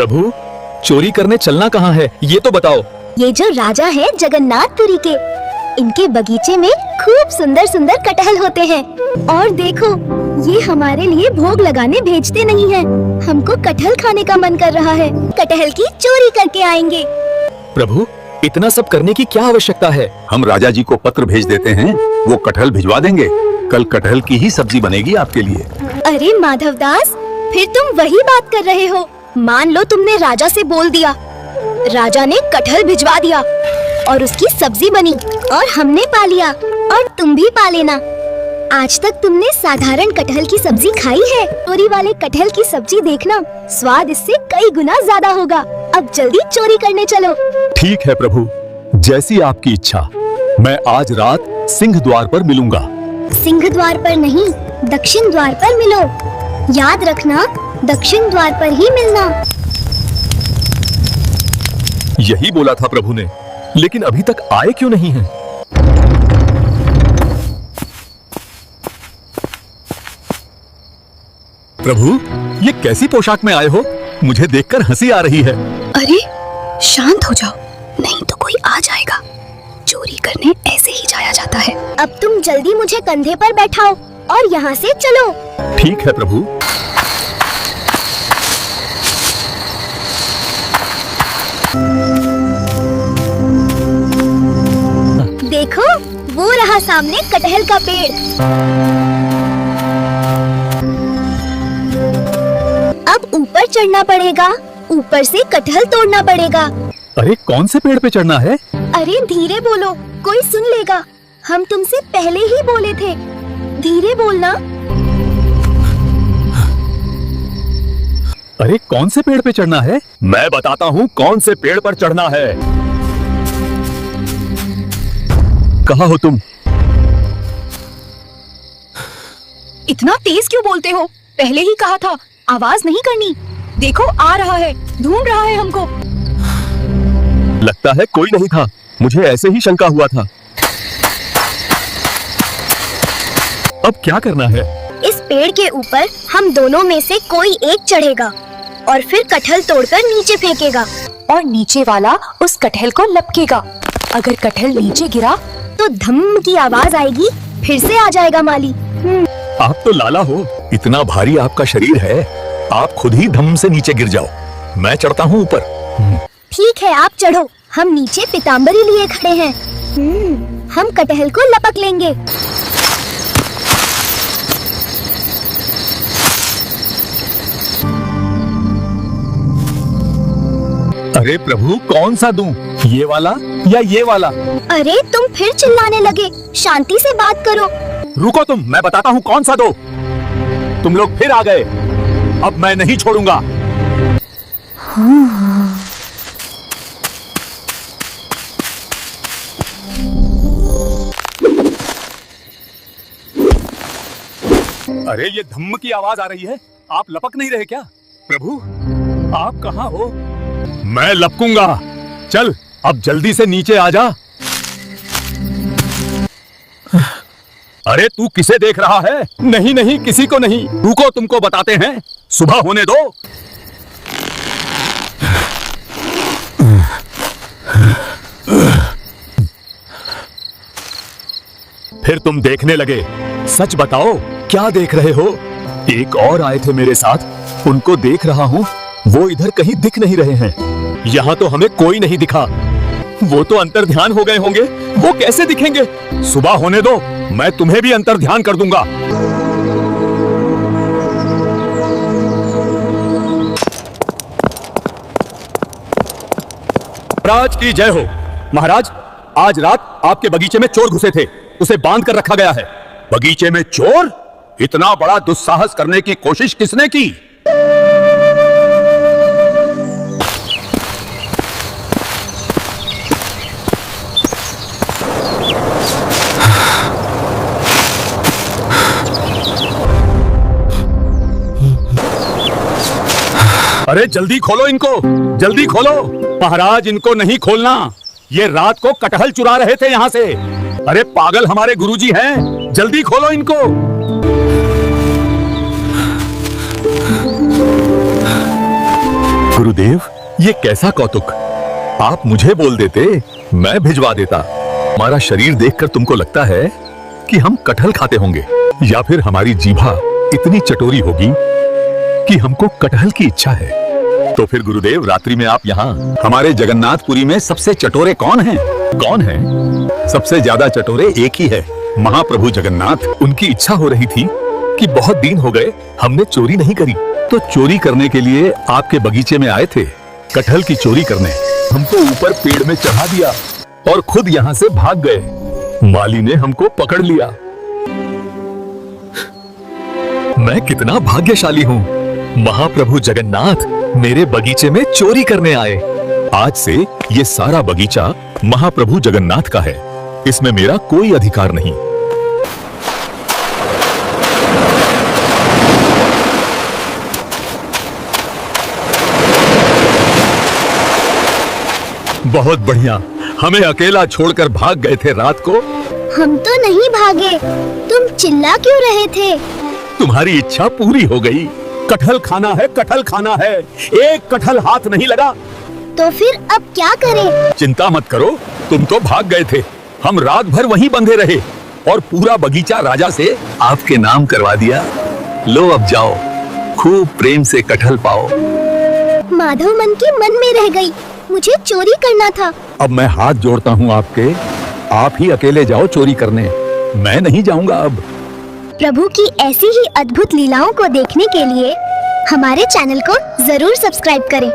प्रभु, चोरी करने चलना कहाँ है, ये तो बताओ। ये जो राजा है जगन्नाथपुरी के, इनके बगीचे में खूब सुंदर सुंदर कटहल होते हैं। और देखो, ये हमारे लिए भोग लगाने भेजते नहीं हैं। हमको कटहल खाने का मन कर रहा है, कटहल की चोरी करके आएंगे। प्रभु, इतना सब करने की क्या आवश्यकता है? हम राजा जी को पत्र भेज देते हैं, वो कटहल भिजवा देंगे। कल कटहल की ही सब्जी बनेगी आपके लिए। अरे माधवदास, फिर तुम वही बात कर रहे हो। मान लो तुमने राजा से बोल दिया, राजा ने कटहल भिजवा दिया और उसकी सब्जी बनी और हमने पा लिया और तुम भी पा लेना। आज तक तुमने साधारण कटहल की सब्जी खाई है? चोरी वाले कटहल की सब्जी देखना, स्वाद इससे कई गुना ज्यादा होगा। अब जल्दी चोरी करने चलो। ठीक है प्रभु, जैसी आपकी इच्छा। मैं आज रात सिंह द्वार पर मिलूंगा। सिंह द्वार पर नहीं, दक्षिण द्वार पर मिलो। याद रखना, दक्षिण द्वार पर ही मिलना। यही बोला था प्रभु ने, लेकिन अभी तक आए क्यों नहीं हैं? प्रभु, ये कैसी पोशाक में आए हो? मुझे देखकर हंसी आ रही है। अरे शांत हो जाओ, नहीं तो कोई आ जाएगा। चोरी करने ऐसे ही जाया जाता है। अब तुम जल्दी मुझे कंधे पर बैठाओ और यहाँ से चलो। ठीक है प्रभु। देखो, वो रहा सामने कटहल का पेड़। अब ऊपर चढ़ना पड़ेगा, ऊपर से कटहल तोड़ना पड़ेगा। अरे कौन से पेड़ पे चढ़ना है? अरे धीरे बोलो, कोई सुन लेगा। हम तुमसे पहले ही बोले थे, धीरे बोलना। अरे कौन से पेड़ पे चढ़ना है? मैं बताता हूँ कौन से पेड़ पर चढ़ना है। कहाँ हो तुम? इतना तेज क्यों बोलते हो? पहले ही कहा था आवाज नहीं करनी। देखो आ रहा है, ढूंढ रहा है हमको। लगता है कोई नहीं था, मुझे ऐसे ही शंका हुआ था। अब क्या करना है? इस पेड़ के ऊपर हम दोनों में से कोई एक चढ़ेगा और फिर कटहल तोड़कर नीचे फेंकेगा और नीचे वाला उस कटहल को लपकेगा। अगर कटहल नीचे गिरा तो धम्म की आवाज आएगी, फिर से आ जाएगा माली। आप तो लाला हो, इतना भारी आपका शरीर है, आप खुद ही धम से नीचे गिर जाओ। मैं चढ़ता हूँ ऊपर। ठीक है, आप चढ़ो, हम नीचे पीताम्बरी लिए खड़े हैं। हम कटहल को लपक लेंगे। अरे प्रभु, कौन सा दूं? ये वाला या ये वाला? अरे तुम फिर चिल्लाने लगे, शांति से बात करो। रुको तुम, मैं बताता हूँ कौन सा दो। तुम लोग फिर आ गए, अब मैं नहीं छोड़ूंगा। अरे ये धम्म की आवाज आ रही है, आप लपक नहीं रहे क्या? प्रभु, आप कहाँ हो? मैं लपकूंगा। चल, अब जल्दी से नीचे आ जा। अरे तू किसे देख रहा है? नहीं नहीं, किसी को नहीं। रुको, तुमको बताते हैं, सुबह होने दो। फिर तुम देखने लगे। सच बताओ, क्या देख रहे हो? एक और आए थे मेरे साथ, उनको देख रहा हूँ, वो इधर कहीं दिख नहीं रहे हैं। यहाँ तो हमें कोई नहीं दिखा। वो तो अंतर्ध्यान हो गए होंगे, वो कैसे दिखेंगे? सुबह होने दो, मैं तुम्हें भी अंतर्ध्यान कर दूंगा। महाराज की जय हो। महाराज, आज रात आपके बगीचे में चोर घुसे थे, उसे बांध कर रखा गया है। बगीचे में चोर? इतना बड़ा दुस्साहस करने की कोशिश किसने की? अरे जल्दी खोलो इनको, जल्दी खोलो। महाराज, इनको नहीं खोलना, ये रात को कटहल चुरा रहे थे यहाँ से। अरे पागल हमारे गुरुजी हैं, जल्दी खोलो इनको। गुरुदेव, ये कैसा कौतुक! आप मुझे बोल देते, मैं भिजवा देता। हमारा शरीर देखकर तुमको लगता है कि हम कटहल खाते होंगे, या फिर हमारी जीभा इतनी चटोरी होगी कि हमको कटहल की इच्छा है। तो फिर गुरुदेव, रात्रि में आप यहाँ हमारे जगन्नाथपुरी में सबसे चटोरे कौन हैं? कौन है? सबसे ज्यादा चटोरे एक ही है, महाप्रभु जगन्नाथ। उनकी इच्छा हो रही थी कि बहुत दिन हो गए हमने चोरी नहीं करी, तो चोरी करने के लिए आपके बगीचे में आए थे, कटहल की चोरी करने। हमको ऊपर पेड़ में चढ़ा दिया और खुद यहाँ से भाग गए। माली ने हमको पकड़ लिया। मैं कितना भाग्यशाली हूँ, महाप्रभु जगन्नाथ मेरे बगीचे में चोरी करने आए। आज से ये सारा बगीचा महाप्रभु जगन्नाथ का है, इसमें मेरा कोई अधिकार नहीं। बहुत बढ़िया, हमें अकेला छोड़कर भाग गए थे रात को। हम तो नहीं भागे, तुम चिल्ला क्यों रहे थे? तुम्हारी इच्छा पूरी हो गई। कटहल खाना है, कटहल खाना है। एक कटहल हाथ नहीं लगा। तो फिर अब क्या करें? चिंता मत करो, तुम तो भाग गए थे। हम रात भर वहीं बंधे रहे और पूरा बगीचा राजा से आपके नाम करवा दिया। लो अब जाओ, खूब प्रेम से कटहल पाओ। माधव मन की मन में रह गई, मुझे चोरी करना था। अब मैं हाथ जोड़ता हूँ आपके, आप ही अकेले जाओ चोरी करने, मैं नहीं जाऊंगा अब। प्रभु की ऐसी ही अद्भुत लीलाओं को देखने के लिए हमारे चैनल को जरूर सब्सक्राइब करें।